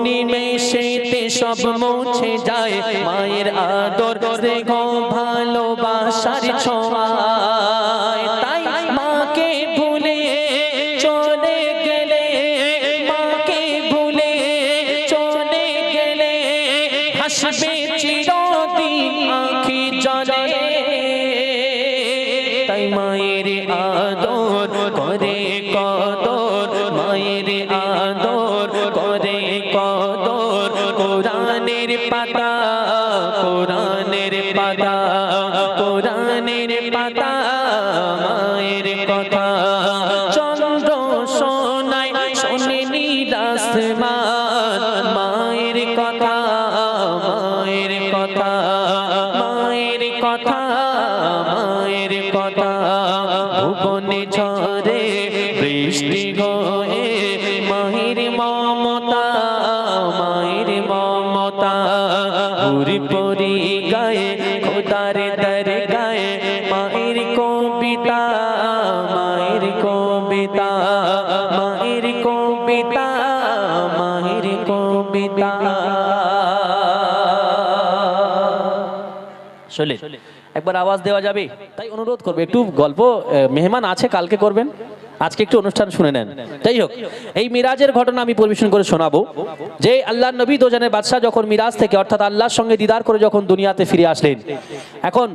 নিমেষেতে সব মুছে যায় মায়ের আদর স্নেহ ভালোবাসার ছোঁয়ায়। তাই মাকে ভুলে চলে গেলে, মাকে ভুলে চলে গেলে হাসবে চিরদিন আঁখি জলে। তাই মায়ের আদর করে কদর, মায়ের আদর করে কদর। কোরআনের পাতা, কোরআনের পাতা, কোরআনের পাতা মায়ের কথা। চন্দ্র সোনায় শোনেনি আসমান মায়ের কথা, মায়ের কথা, মায়ের কথা, মায়ের কথা। ভুবনে ঝরে বৃষ্টি হয়ে মায়ের মমতা, মায়ের মমতা। পুরি পুরি গায়ে খোদার দরগায়ে মায়ের কবিতা, মায়ের কবিতা, মায়ের কবিতা, মায়ের কবিতা। চলে একবার আওয়াজ দেওয়া যাবে? তাই অনুরোধ করবে, একটু গল্প মেহমান আছে কালকে করবেন, আজকে একটু অনুষ্ঠান শুনে নেন। যাই হোক, এই মিরাজের ঘটনা আমি পরিবেশন করে শোনাবো। যে আল্লাহর নবী দোজানের বাদশাহ যখন মিরাজ থেকে অর্থাৎ আল্লাহর সঙ্গে দিদার করে যখন দুনিয়াতে ফিরে আসলেন, এখন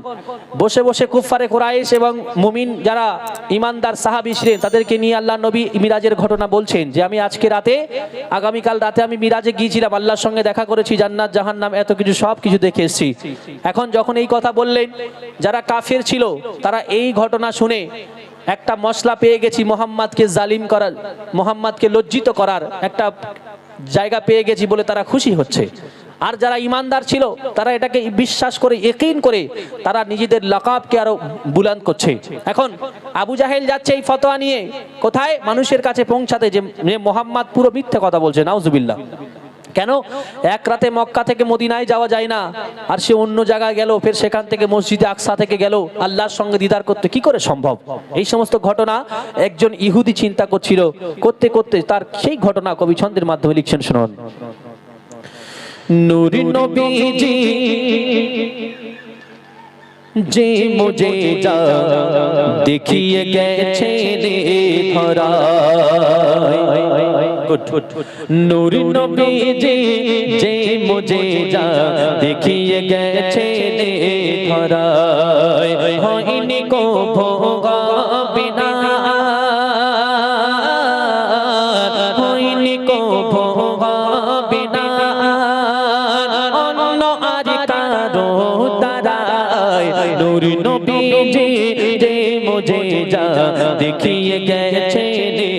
বসে বসে কুফারে কুরাইশ এবং মুমিন যারা ইমানদার সাহাবী ছিলেন তাদেরকে নিয়ে আল্লাহর নবী মিরাজের ঘটনা বলছেন যে আমি আজকে রাতে, আগামীকাল রাতে আমি মিরাজে গিয়েছিলাম, আল্লাহর সঙ্গে দেখা করেছি, জান্নাত জাহান্নাম এত কিছু সব কিছু দেখে এসেছি। এখন যখন এই কথা বললেন, যারা কাফের ছিল তারা এই ঘটনা শুনে একটা মশলা পেয়ে গেছি মোহাম্মদকে জালিম করার, মোহাম্মদকে লজ্জিত করার একটা জায়গা পেয়ে গেছি বলে তারা খুশি হচ্ছে। আর যারা ইমানদার ছিল তারা এটাকে বিশ্বাস করে ইয়াকিন করে তারা নিজেদের লাকাবকে আরো বুলন্দ করছে। এখন আবু জাহেল যাচ্ছে এই ফতোয়া নিয়ে কোথায়? মানুষের কাছে পৌঁছাতে যে মোহাম্মদ পুরো মিথ্যে কথা বলছে, নাউজুবিল্লাহ। কেন? এক রাতে মক্কা থেকে মদিনায় যাওয়া যায় না, আর সে অন্য জায়গায় গেল, ফের সেখান থেকে মসজিদে আকসা থেকে গেল, আল্লাহর সঙ্গে দিদার করতে কি করে সম্ভব? এই সমস্ত ঘটনা একজন ইহুদি চিন্তা করছিল, করতে করতে তার সেই ঘটনা কবি ছন্দের মাধ্যমে লিখছেন, শুনুন। নূরি নবীজি যে মুঝে যা দেখিয়ে গেছে রে ধরায়, নূরি নবীজি যে মুঝে যা দেখিয়ে গেছে রে ধরায়, হয়নি কো ভোগা বিনা, হয়নি কো ভোগা বিনা অন্য আর কারো দ্বারায়। নূরি নবীজি যে মুঝে যা দেখিয়ে গেছে রে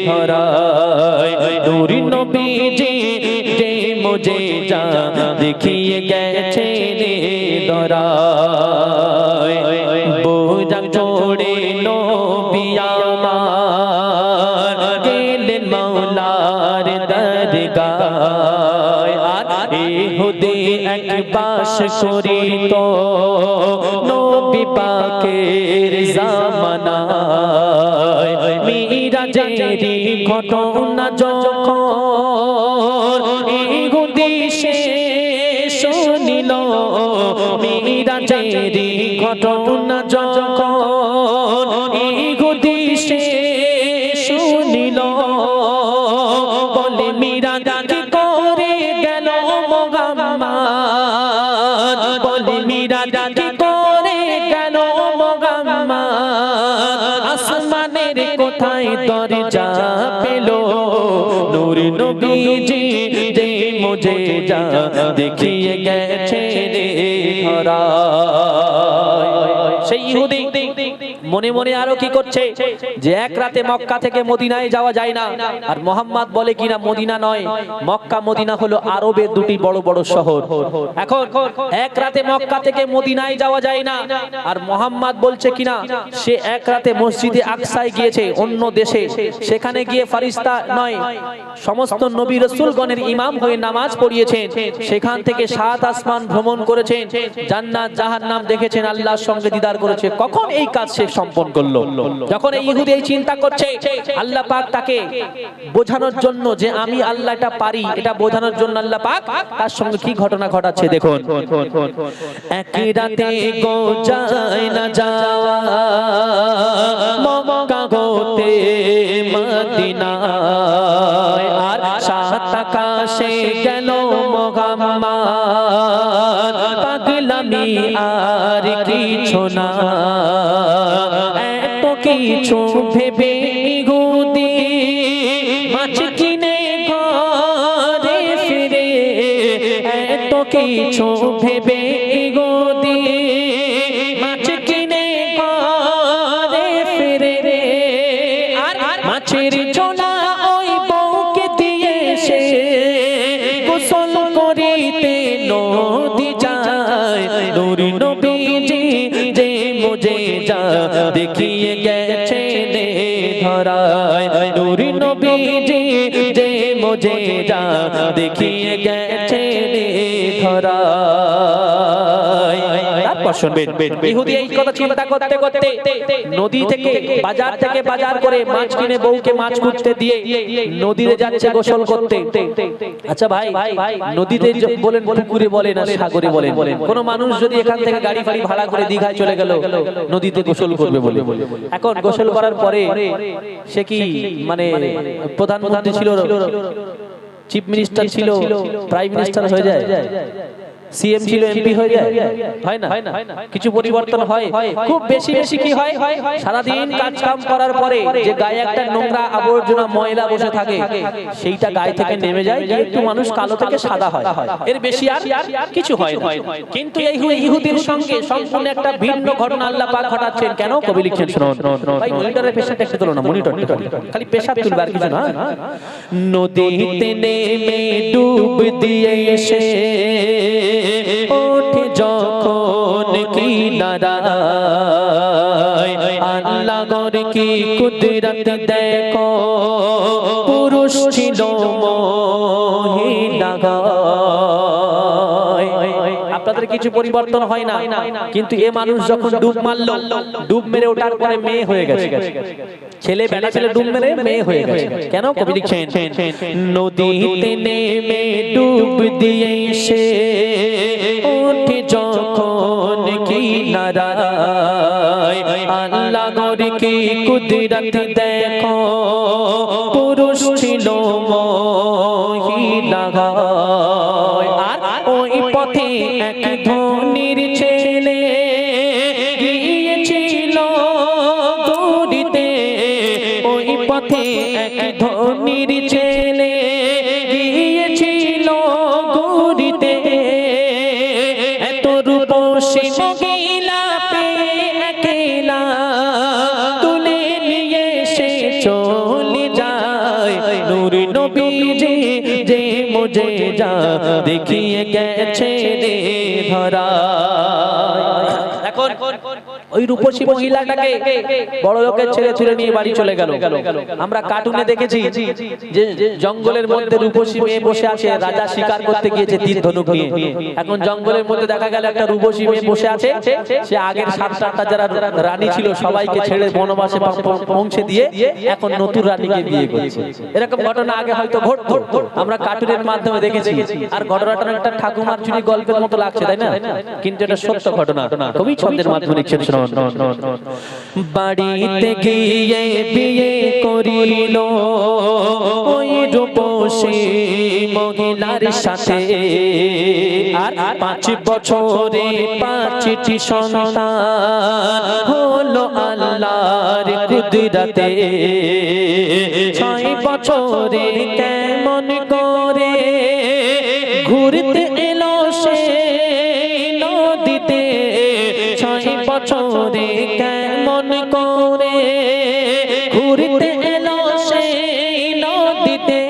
ধরায়, নূরি নবীজি যে মুঝে যা দেখিয়ে গেছে রে ধরায়। বোঝা চড়ে নবী আমার গেলেন মাওলার দরগায়, আর ইহুদি এক বাস করিত নবী পাকের জামানায়। মিরাজেরই ঘটনা যখন ইহুদি সে শুনিল, মিরাজেরই ঘটনা যখন ইহুদি সে শুনিল, বলে মিরাজ কি করে গেল মুহাম্মদ, বলে মিরাজ কি করে গেল মুহাম্মদ, আসমানের কোথায় দরজা পেল, নূর নবীজি যে মুঝে যা দেখিয়ে গেছে রে ধরায়। সেই ইহুদি মনে মনে আরো কি করছে যে এক রাতে মক্কা থেকে মদিনায় যাওয়া যায় না, আর মোহাম্মদ বলে কিনা মদিনা নয়, মক্কা মদিনা হলো আরবের দুটি বড় বড় শহর। এখন এক রাতে মক্কা থেকে মদিনায় যাওয়া যায় না, আর মোহাম্মদ বলছে কিনা সে এক রাতে মসজিদে আকসায় গিয়েছে অন্য দেশে, সেখানে গিয়ে ফারিস্তা নয় সমস্ত নবী রাসূলগণের ইমাম হয়ে নামাজ পড়িয়েছেন, সেখান থেকে 7 আসমান ভ্রমণ করেছেন, জান্নাত জাহান্নাম দেখেছেন, আল্লাহর সঙ্গে দিদার করেছে। কখন এই কাজ শেষ সম্পন্ন করলো। যখন এই ইহুদি এই চিন্তা করছে, আল্লাহ পাক তাকে বোঝানোর জন্য যে আমি আল্লাহ এটা পারি, এটা বোঝানোর জন্য আল্লাহ পাক তার সঙ্গে কি ঘটনা ঘটাচ্ছে দেখুন। একই রাতে গো যায় না যাওয়া মক্কা হতে মদিনা, আর সাত আকাশে গেল মুহাম্মদ, পাগলামি আর কিছু না। এত কিছু ভেবে ইহুদি মাছ কিনে ঘরে ফিরে, এত কিছু ভেবে ইহুদি মাছ কিনে ঘরে ফিরে, আর মাছের ঝোলা ওই বউকে দিয়ে সে গোসল করিতে নদী যায়। নূর নবীজি যে মুজিজা দেখিয়ে গেছেন ধরায়, নূর নবীজি যে মুজিজা দেখিয়ে গেছেন ধরায়। তারপর শুনবেন, ইহুদি এই কথা চিন্তা করতে করতে নদী থেকে বাজার করে মাছ কিনে বউকে মাছ কুটতে দিয়ে নদীতে যাচ্ছে গোসল করতে। আচ্ছা ভাই, নদীতে বলেন, পুকুরে বলেন আর সাগরে বলেন, কোন মানুষ যদি এখান থেকে গাড়ি ফাড়ি ভাড়া করে দীঘায় চলে গেল নদীতে গোসল করবে বলে, এখন গোসল করার পরে সে কি মানে প্রধানমন্ত্রী ছিল, চিফ মিনিস্টার ছিল, প্রাইম মিনিস্টার হয়ে যায়, সিএম ছিল এমপি হয়ে যায়? হয় না? কিছু পরিবর্তন হয়। খুব বেশি কি হয়, সারাদিন কাজ কাম করার পরে যে গায়ে একটা নোংরা আবর্জনা ময়লা বসে থাকে, সেইটা গায়ে থেকে নেমে যায়, একটু মানুষ কালো থেকে সাদা হয়, এর বেশি আর কিছু হয় না। কিন্তু এই ইহুদির সঙ্গে সম্পূর্ণ একটা ভিন্ন ঘটনা আল্লাহ পাক ঘটাচ্ছেন। কেন? কবি লিখছেন শুনুন। ভাই মনিটরের পেশাটা একটু তোলো না, মনিটরটা খালি পেশা তুলবে আর কিছু না। নদীতে নেমে ডুব দিয়ে এসে ওঠে যখন কিনারায়, আল্লাহর কি কুদরত দেখো, পুরুষ ছিল মহিলা। আপনাদের কিছু পরিবর্তন হয় না, কিন্তু এ মানুষ যখন ডুব মারলো, ডুব মেরে ওঠার পরে মেয়ে হয়ে গেছে, ছেলে ডুব মেরে মেয়ে হয়ে গেছে। কেন? কবি লিখছেন, নদীতে নেমে ডুব দিয়ে এসে ওঠে যখন কিনারায়, আল্লাহর কি কুদরত দেখো, পুরুষ ছিল মহিলা। আর ওই পথে এক ধনীর ছেলে গিয়েছিল দৌড়িতে, ওই পথে এক ধনীর ছেলে গিয়েছিল দৌড়িতে, এত রূপসী মহিলা পেয়ে একলা তুলে নিয়ে সে চলে যায়। নূর নবীজি যে মুজিজা দেখিয়ে গেছে ধরায়। এখন ওই রূপসী মহিলাটাকে বড় লোকের ছেলে তুলে নিয়ে বাড়ি চলে গেল। আমরা কার্টুনে দেখেছি যে জঙ্গলের মধ্যে রূপসী মেয়ে বসে আছে, রাজা শিকার করতে গিয়েছে তীর ধনুক নিয়ে। এখন জঙ্গলের মধ্যে দেখা গেল একটা রূপসী মেয়ে বসে আছে, সে আগের 7-8টা যারা রানী ছিল সবাইকে ছেড়ে বনবাসে পৌঁছে দিয়ে এখন নতুন রানীকে বিয়ে করছে। এরকম ঘটনা আগে হয়তো ঘটতো, আমরা কার্টুনের মাধ্যমে দেখেছি। আর ঘটনাটা একটা ঠাকুমার চুরি গল্পের মতো লাগছে, তাই না? কিন্তু এটা সত্য ঘটনা। কবি ছন্দের মাধ্যমে লিখছেন শুনুন। বাড়িতে গিয়ে বিয়ে করিল ওই রূপসী মহিলার সাথে, আর 5 বছরে 5টি সন্তান হলো আল্লাহর কুদরতে। 6 বছরে কেমন করে ঘুরতে এলো সে নদীতে, 6 বছরে কেমন করে ঘুরতে এলো সে নদীতে।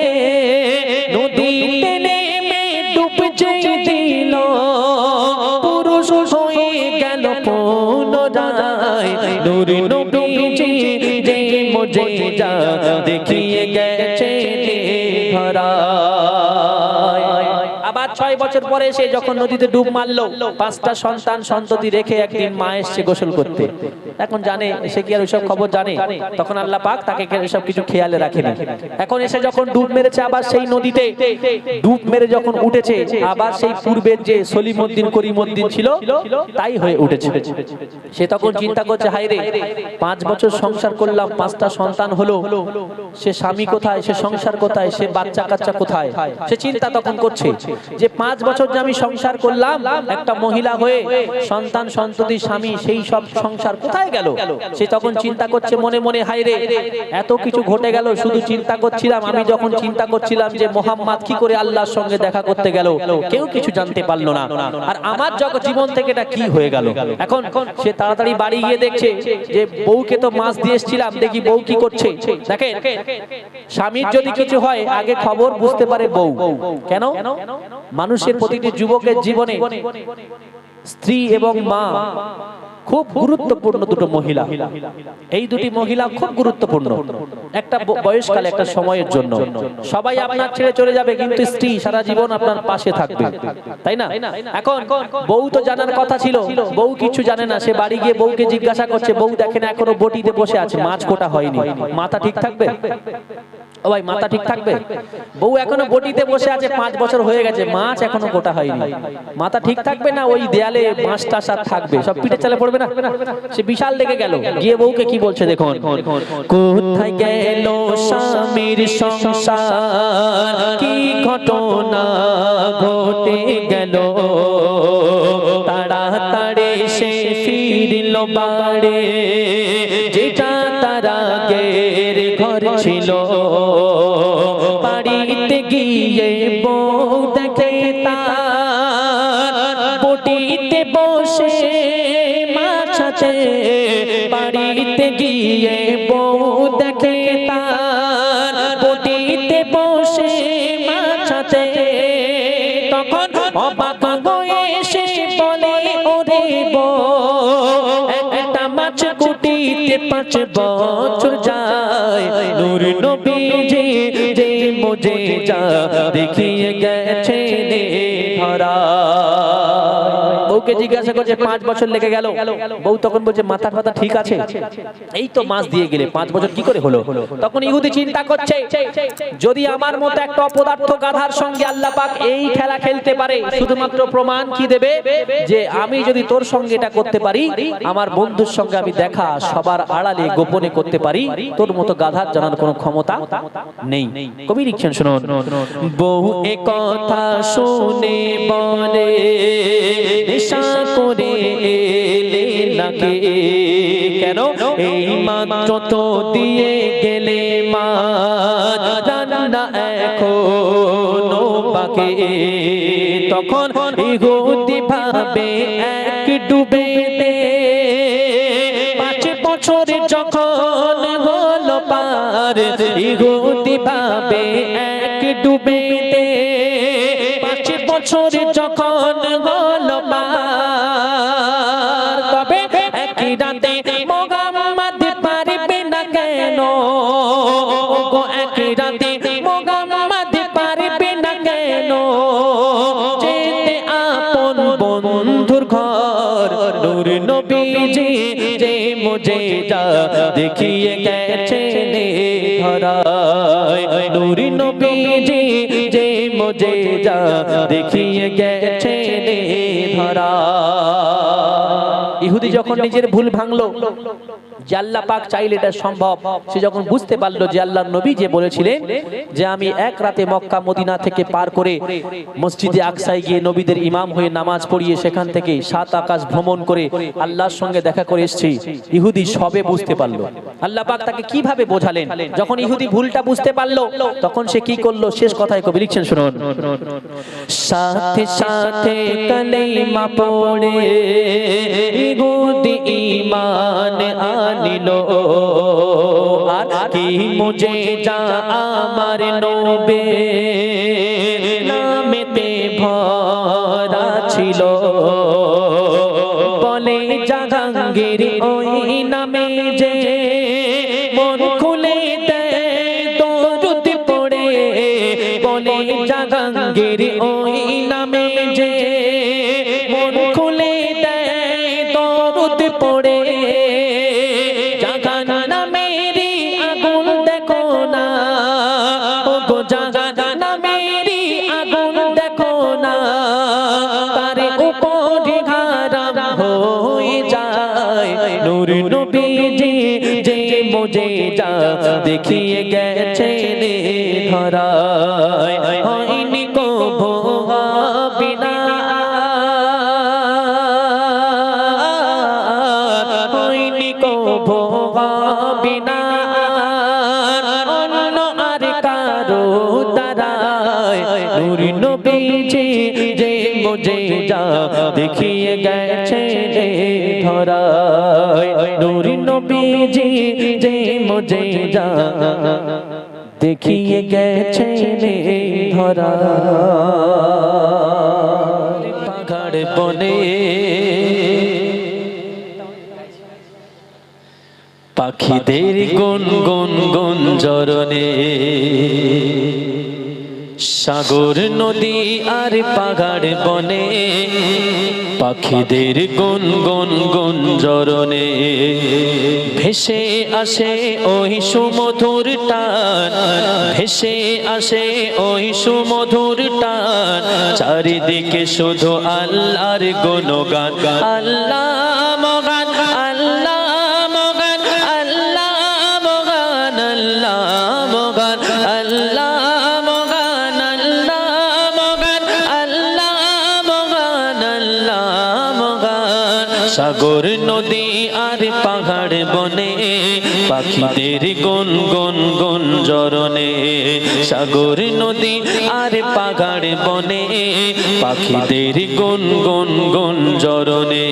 নদীতে নেমে ডুব যেই দিল, পুরুষ হয়ে গেল পুনরায়। নূর নবীজি যে মুজিজা দেখিয়ে গেছে ধরা। 6 বছর পরে এসে যখন নদীতে ডুব মারলো, 5টা সন্তান সন্ততি রেখে একদিন মা এসে গোসল করতে। এখন জানে সে কি আর ওইসব খবর জানে? তখন আল্লাহ পাক তাকে এসব কিছু খেয়ালে রাখেনি। এখন এসে যখন ডুব মেরেছে আবার সেই নদীতে, ডুব মেরে যখন উঠেছে আবার সেই পূর্বের যে সলিমউদ্দিন করিমউদ্দিন ছিল তাই হয়ে উঠেছে। সে তখন চিন্তা করছে, হায় রে 5 বছর সংসার করলাম, 5টা সন্তান হলো, সে স্বামী কোথায়, সে সংসার কোথায়, সে বাচ্চা কাচ্চা কোথায়? সে চিন্তা তখন করছে যে 5 বছর যে আমি সংসার করলাম একটা মহিলা হয়ে, সন্তান সন্ততি স্বামী, সেই সব সংসার কোথায় গেল? সে তখন চিন্তা করছে মনে মনে, হায় রে এত কিছু ঘটে গেল, শুধু চিন্তা করছিলাম, আমি যখন চিন্তা করছিলাম যে মোহাম্মদ কি করে আল্লাহর সঙ্গে দেখা করতে গেল, কেউ কিছু জানতে পারলো না, আর আমার জীবন থেকে এটা কি হয়ে গেল? এখন সে তাড়াতাড়ি বাড়ি গিয়ে দেখছে যে বউকে তো মাছ দিয়ে এসেছিলাম, দেখি বউ কি করছে। দেখেন, স্বামীর যদি কিছু হয় আগে খবর বুঝতে পারে বউ। কেন? মানুষের প্রতিটি যুবকের জীবনে স্ত্রী এবং মা খুব গুরুত্বপূর্ণ দুটো মহিলা। এই দুটি মহিলা খুব গুরুত্বপূর্ণ একটা বয়সকালে, একটা সময়ের জন্য। সবাই আপনার ছেড়ে চলে যাবে, কিন্তু স্ত্রী সারা জীবন আপনার পাশে থাকবে, তাই না? এখন বউ তো জানার কথা ছিল, বউ কিছু জানে না। সে বাড়ি গিয়ে বউকে জিজ্ঞাসা করছে, বউ দেখেন এখনো বটিতে বসে আছে, মাছ কোটা হয়নি, মাথা ঠিক থাকবে? ও ভাই, মাথা ঠিক থাকবে? বউ এখনো বটিতে বসে আছে, 5 বছর হয়ে গেছে, মাছ এখনো কোটা হয়নি, মাথা ঠিক থাকবে না? ওই দেয়ালে মাছটা সাথ থাকবে, সব পিঠে চালে পড়বে না? সে বিশাল লেগে গেল, গিয়ে বউকে কি বলছে দেখুন, কোথায় গেল স্বামীর সংসার, কি ঘটনা ঘটে গেল, তাড়াতাড়ি সে ফিরল বাড়ি, যেটা তার আগের ঘর ছিল। বাড়িতে গিয়ে বউ দেখে তার বটিতে বসে মাছ আছে, বাড়িতে গিয়ে বউ দেখে তার বটিতে বসে মাছ আছে। তখন অবাক হয়ে সে বলে, ওরে বউ একটা মাছ কুটিতে 5 বছর যায়, নূর নবীজি যে মুজিজা দেখিয়ে গেছে ধরা। বউকে জিজ্ঞাসা করছে 5 বছর লেগে গেল, বউ তখন বলছে মাথা ফাতা ঠিক আছে, এই তো মাছ দিয়ে গেলে 5 বছর কি করে হলো? তখন ইহুদি চিন্তা করছে, যদি আমার মতো একটা অপদার্থ গাধার সঙ্গে আল্লাহ পাক এই খেলা খেলতে পারে, শুধুমাত্র প্রমাণ কি দেবে? যে আমি যদি তোর সঙ্গে এটা করতে পারি, আমার বন্ধুর সঙ্গে আমি দেখা সবার আড়ালে গোপনে করতে পারি, তোর মতো গাধার জানার কোনো ক্ষমতা নেই। কবি লিখছেন শুনুন, বউ এ কথা শুনে বলে, নেশা করে এলে নাকি, কেন এই মাত্র তো দিয়ে গেলে মা, রান্না এখনো বাকি। তখন ইহুদি ভাবে এক ডুবে 5 বছর যখন হলো পার, ইহুদি ভাবে এক ডুবে 5 বছর যখন হলো পার, তবে একই রাতে মোহাম্মদ পারবে না কেন, একই রাতে মোহাম্মদ পারবে না কেন, যেতে আপন বন্ধুর ঘর, নূর নবীজি যে মুজিজা দেখিয়ে গেছে ধরায়, নূর নবীজি যে মুজিজা দেখিয়ে গেছে ধরায়। ইহুদি যখন নিজের ভুল ভাঙলো, যে আল্লাহ পাক চাইলে এটা সম্ভব, সে যখন বুঝতে পারলো যে আল্লাহর নবী যে বলেছিলেন যে আমি এক রাতে মক্কা মদিনা থেকে পার করে মসজিদে আকসায় গিয়ে নবীদের ইমাম হয়ে নামাজ পড়িয়ে সেখান থেকে 7 আকাশ ভ্রমণ করে আল্লাহর সঙ্গে দেখা করে এসেছি, ইহুদি সবে বুঝতে পারলো। আল্লাহ পাক তাকে কিভাবে বোঝালেন? যখন ইহুদি ভুলটা বুঝতে পারলো, তখন সে কি করলো? শেষ কথায় কবি লিখছেন শুনুন, সাথে সাথে কালেমা পড়ে ইহুদি ঈমান আনিল, আর কি মুজিজা আমার নবী নামেতে ভরা ছিল, বলে জাহাঙ্গীর ওই নামে যে মন খুলে দেয় দরুদ পড়ে, বলে জাহাঙ্গীর ওই নামে দেখো না তার উপরে হারাম হয়ে যায় নূর নবীজি যে মুজিজা দেখিয়ে গেছেন ধরায় হয়নি কবু বিনা হয়নি কবু বিনা অন্য আর কারো তারায় নূর নবীজি যে মুজিজা দেখিয়ে গেছেন ধরায় নূর নবীজি যে মুজিজা দেখিয়ে গেছেন ধরায় পাহাড় বনে পাখিদের গুন গুন গুঞ্জরণে সাগর নদী আর পাহাড় বনে পাখিদের গুন গুন গুঞ্জরণে ভেসে আসে ওই সুমধুর টান ভেসে আসে ওই সুমধুর টান চারিদিকে শুধু আল্লাহর গুণগান আল্লাহ মগান আল্লাহ মগান আল্লাহ মগান আল্লাহ মগান আল্লাহ সাগর নদী আর পাহাড় বনে পাখিদের গুন গুন গুঞ্জরণে সাগর নদী আর পাহাড় বনে পাখিদের গুন গুন গুঞ্জরণে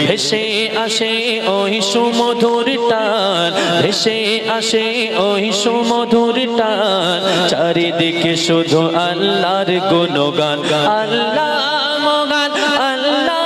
ভেসে আসে ওই সুমধুর টান ভেসে আসে ওই সুমধুর টান চারিদিকে শুধু আল্লাহর গুণগান আল্লাহ মগান আল্লাহ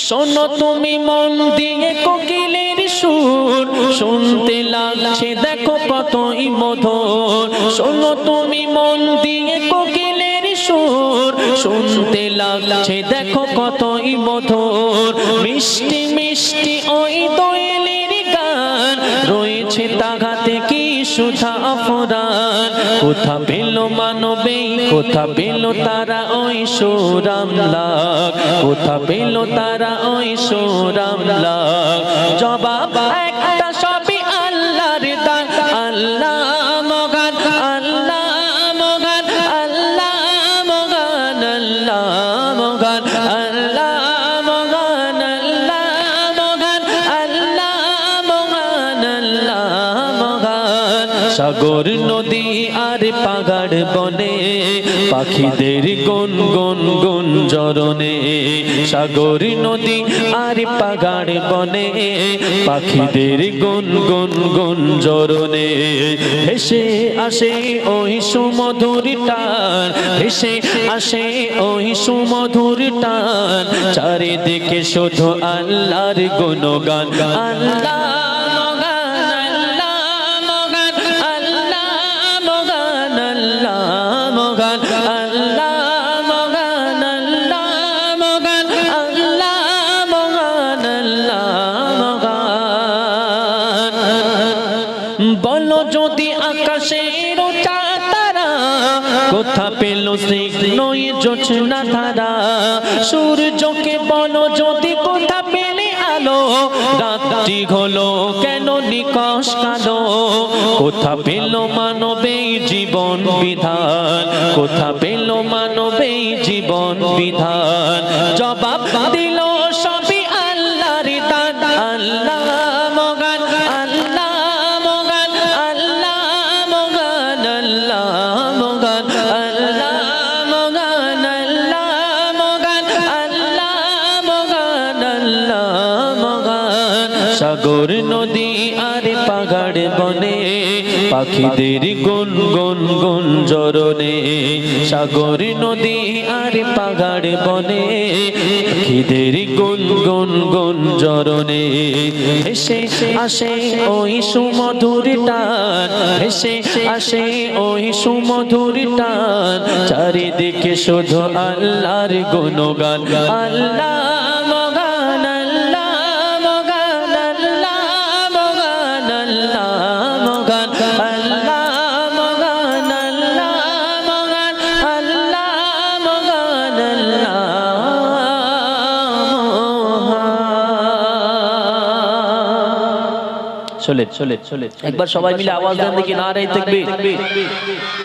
শোনো তুমি মন দিয়ে কোকিলের সুর শুনতে লাগছে দেখো কতই মধুর শোনো তুমি মন দিয়ে কোকিলের সুর শুনতে লাগছে দেখো কতই মধুর মিষ্টি মিষ্টি ওই দোয়েলের গান রয়েছে তাহাতে কি সুধা ফুরান কোথা পেল মানবে কোথা পেল তারা ওই সুরাম লাগ কোথা পেল তারা ওই সুরাম লাগ জবাব একটা সবই আল্লাহর দান আল্লাহ মগান আল্লাহ মগান আল্লাহ মগান আল্লাহ মগান আল্লাহ মগান আল্লাহ মগান আল্লাহ মগান আল্লাহ মগান সাগর নদী আর পাহাড় বনে পাখিদের গুন গুন গুঞ্জরণে সাগর নদী আর পাহাড় বনে পাখিদের গুন গুন গুঞ্জরণে ভেসে আসে ওই সুমধুর টান ভেসে আসে ওই সুমধুর টান চারিদিকে শুধু আল্লাহর গুণগান আল্লাহ বলো যদি আকাশের তারা কোথা পেল নয় জোছনা ধারা সূর্যকে বলো যদি কোথা পেলে আলো রাত্রি হলো কেন নিকশ কালো কোথা পেল মানবে জীবন বিধান কোথা পেল মানবে জীবন বিধান জবাব দিল সবই আল্লাহর দান আল্লাহ মগান আল্লাহ মগান আল্লাহ মগান আল্লাহ মগান আল্লাহ মগান আল্লাহ মগান আল্লাহ মগান আল্লাহ মগান সাগর নদী আর পাহাড় বনে পাখিদের গুন গুন গুন জরনে সাগর নদী আর পাহাড় বনে পাখিদের গুন গুন গুন জরনে এসে আসে ওই সুমধুর টান এসে আসে ওই সুমধুর টান চারিদিকে শুধু আল্লাহর গুণগান আল্লাহ মগান আল্লাহ মগান আল্লাহ মগান আল্লাহ মগান আল্লাহ মগান আল্লাহ মগান আল্লাহ মগান আল্লাহ চলে একবার সবাই মিলে আওয়াজ দেন দেখি নারে তাকবীর